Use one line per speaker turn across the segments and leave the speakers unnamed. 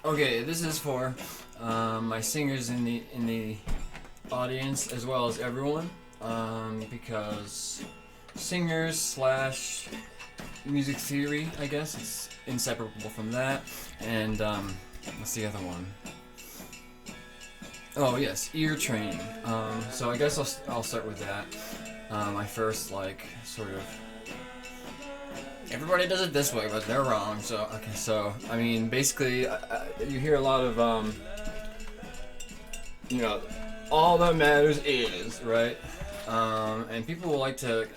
Okay, this is for my singers in the audience as well as everyone, because singers slash music theory, I guess, it's inseparable from that. And what's the other one? Oh yes, ear training. So I guess I'll start with that. My first sort of. Everybody does it this way, but they're wrong. So I mean, basically, you hear a lot of all that matters is, right? And people will like to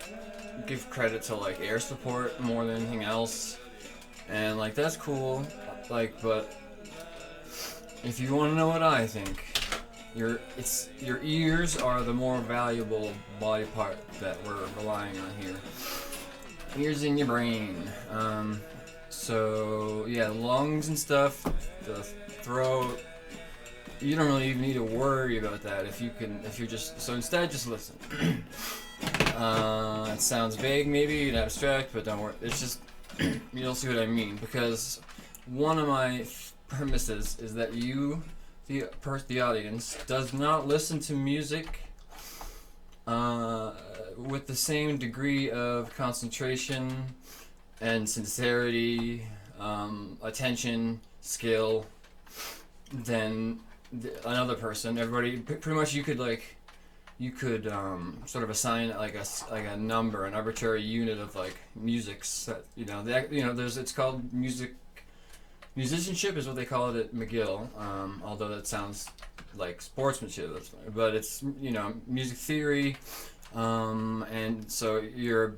give credit to like air support more than anything else, and like that's cool. But if you want to know what I think, your ears are the more valuable body part that we're relying on here. Ears in your brain. So yeah, lungs and stuff, the throat. You don't really even need to worry about that if you're just so instead just listen. It sounds vague maybe and abstract, but don't worry. It's just you'll see what I mean, because one of my premises is that you, the audience, does not listen to music with the same degree of concentration and sincerity, attention, skill than another person. Everybody, pretty much, you could sort of assign like a number, an arbitrary unit of like music. It's called musicianship is what they call it at McGill. Although that sounds like sportsmanship, but it's music theory, and so your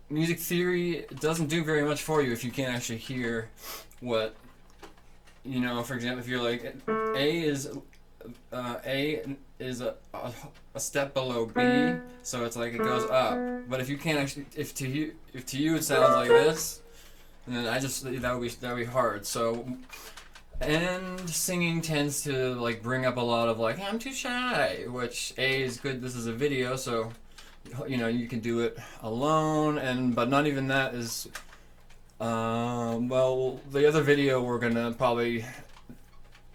music theory doesn't do very much for you if you can't actually hear what For example, if you're like A is a step below B, so it's like it goes up. But if you can't actually, if to you it sounds like this, then that would be hard. So. And singing tends to like bring up a lot of like I'm too shy, which A is good. This is a video, so you can do it alone, but not even that is. Well, the other video we're gonna probably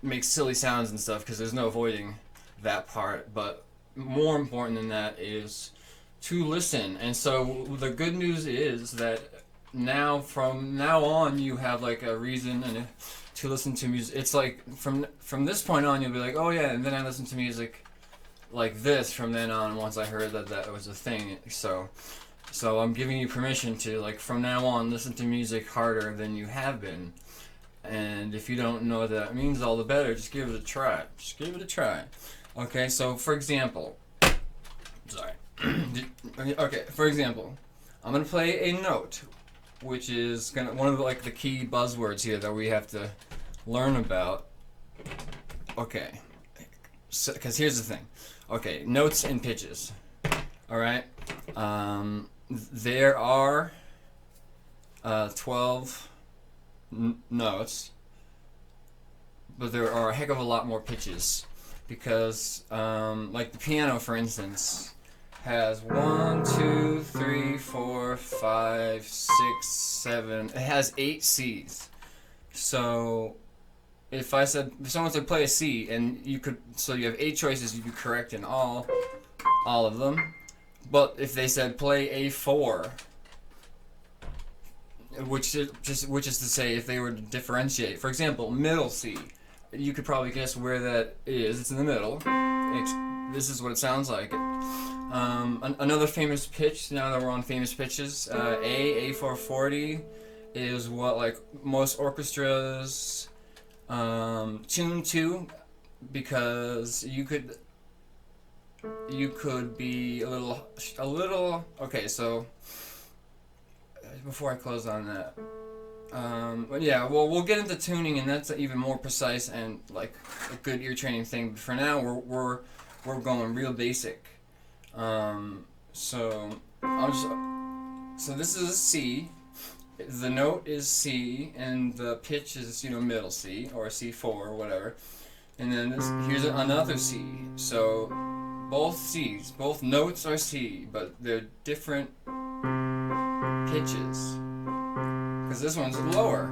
make silly sounds and stuff because there's no avoiding that part. But more important than that is to listen. And so the good news is that from now on you have like a reason to listen to music. It's like from this point on you'll be like, oh yeah, and then I listen to music like this from then on once I heard that was a thing. So I'm giving you permission to like from now on listen to music harder than you have been. And if you don't know what that means, all the better. Just give it a try. Okay, so for example, sorry. Okay, for example, I'm gonna play a note, which is one of the key buzzwords here that we have to learn about. Okay, because here's the thing. Okay, notes and pitches. All right, there are 12 notes, but there are a heck of a lot more pitches because, like the piano, for instance, has 1, 2, 3, 4, 5, 6, 7. It has 8 C's. So if someone said play a C, and you have 8 choices, you could correct in all of them. But if they said play A4, which is to say, if they were to differentiate, for example, middle C, you could probably guess where that is. It's in the middle. This is what it sounds like. Another famous pitch, now that we're on famous pitches, A440 is what like most orchestras tune to, because you could be a little okay. So before I close on that, but yeah, well, we'll get into tuning, and that's even more precise and like a good ear training thing. But for now, we're going real basic. So this is a C. The note is C, and the pitch is middle C or C4 or whatever. And then here's another C. So both notes are C, but they're different pitches. Because this one's lower.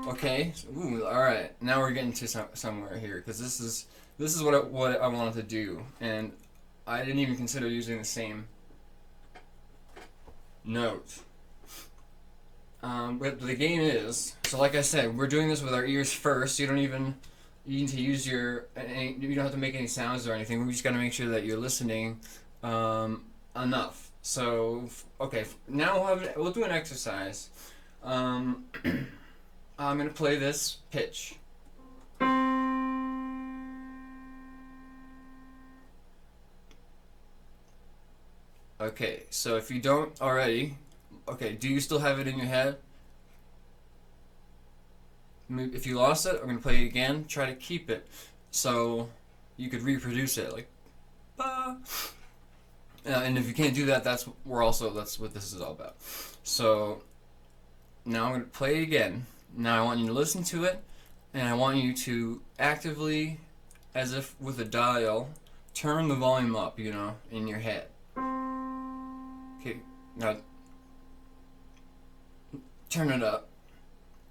Okay. Ooh, all right. Now we're getting to somewhere here because this is what I wanted to do, and I didn't even consider using the same note. But the game is, so like I said, we're doing this with our ears first. You need to use you don't have to make any sounds or anything. We just got to make sure that you're listening enough. So, okay, now we'll do an exercise. I'm going to play this pitch. Okay, so if you don't already, okay, do you still have it in your head? If you lost it, I'm going to play it again. Try to keep it so you could reproduce it, like, bah. And if you can't do that, that's what this is all about. So now I'm going to play it again. Now I want you to listen to it, and I want you to actively, as if with a dial, turn the volume up, in your head. Okay, now turn it up.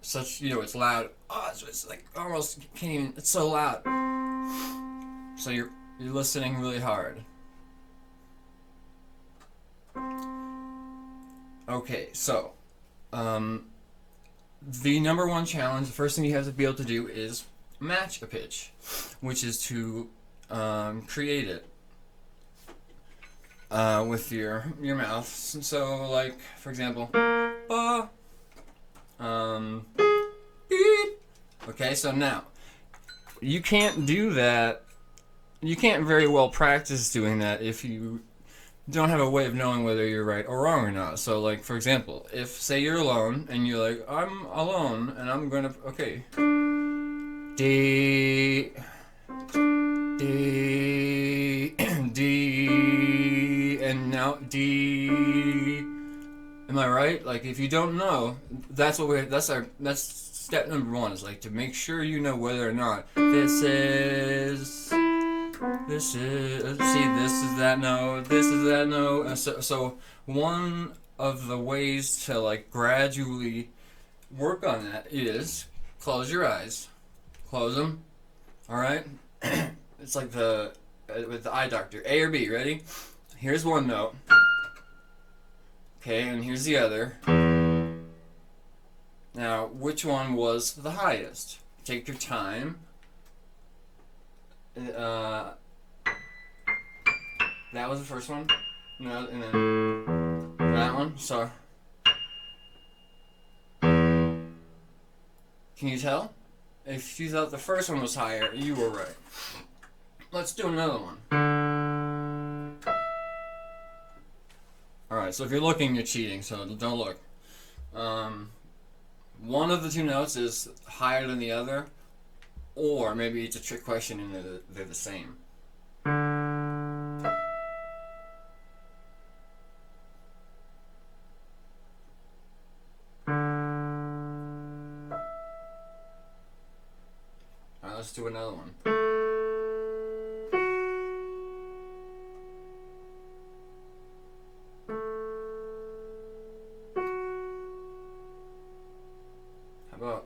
Such, it's loud. Oh, it's like almost can't even, it's so loud. So you're listening really hard. Okay, so, the number one challenge, the first thing you have to be able to do is match a pitch, which is to create it with your mouth. So, like, for example, ba, beep. Okay, so now, you can't do that, you can't very well practice doing that if you don't have a way of knowing whether you're right or wrong or not. So, like, for example, if, say, you're alone, and you're like, I'm alone, and I'm gonna, okay, D, D, D, and now D. Am I right? Like, if you don't know, that's step number one, is like to make sure you know whether or not this is that note, this is that note. So one of the ways to, like, gradually work on that is close your eyes. Close them. All right? It's like with the eye doctor. A or B, ready? Here's one note. Okay, and here's the other. Now, which one was the highest? Take your time. That was the first one. No, and then that one. So, can you tell? If you thought the first one was higher, you were right. Let's do another one. Alright, so if you're looking, you're cheating, so don't look. One of the two notes is higher than the other, or maybe it's a trick question and they're the same. Alright, let's do another one. How about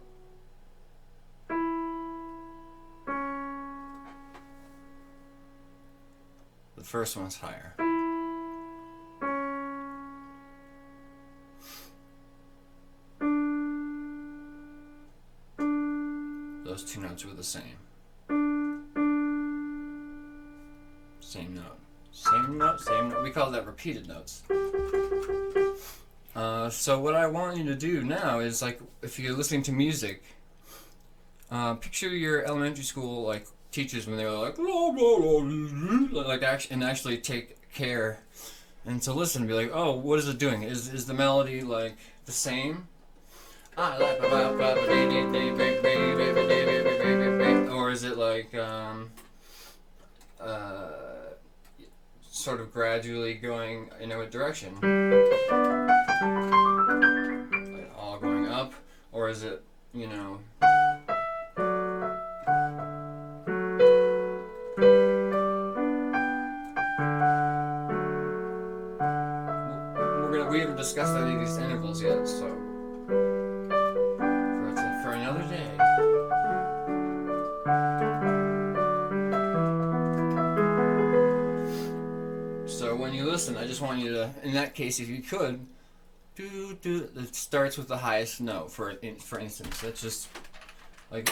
the first one's higher? Those two notes were the same. Same note. Same note, same note. We call that repeated notes. So what I want you to do now is, like, if you're listening to music, picture your elementary school, like, teachers when they were like, blah, blah, blah, like, actually take care and to listen and be like, oh, what is it doing? Is the melody, like, the same? Or is it like sort of gradually going in a direction, like all going up, or is it, we haven't discussed any of these intervals yet, so for another want you to, in that case, if you could, it starts with the highest note. For instance, that's just like,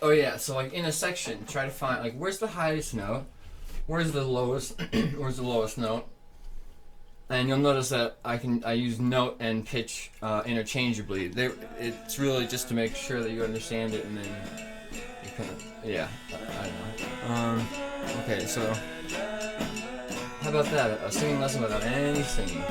oh yeah. So like in a section, try to find like where's the highest note, where's the lowest, where's the lowest note, and you'll notice that I use note and pitch interchangeably. It's really just to make sure that you understand it, and then you kind of I don't know. Okay, so how about that? A singing lesson without any singing.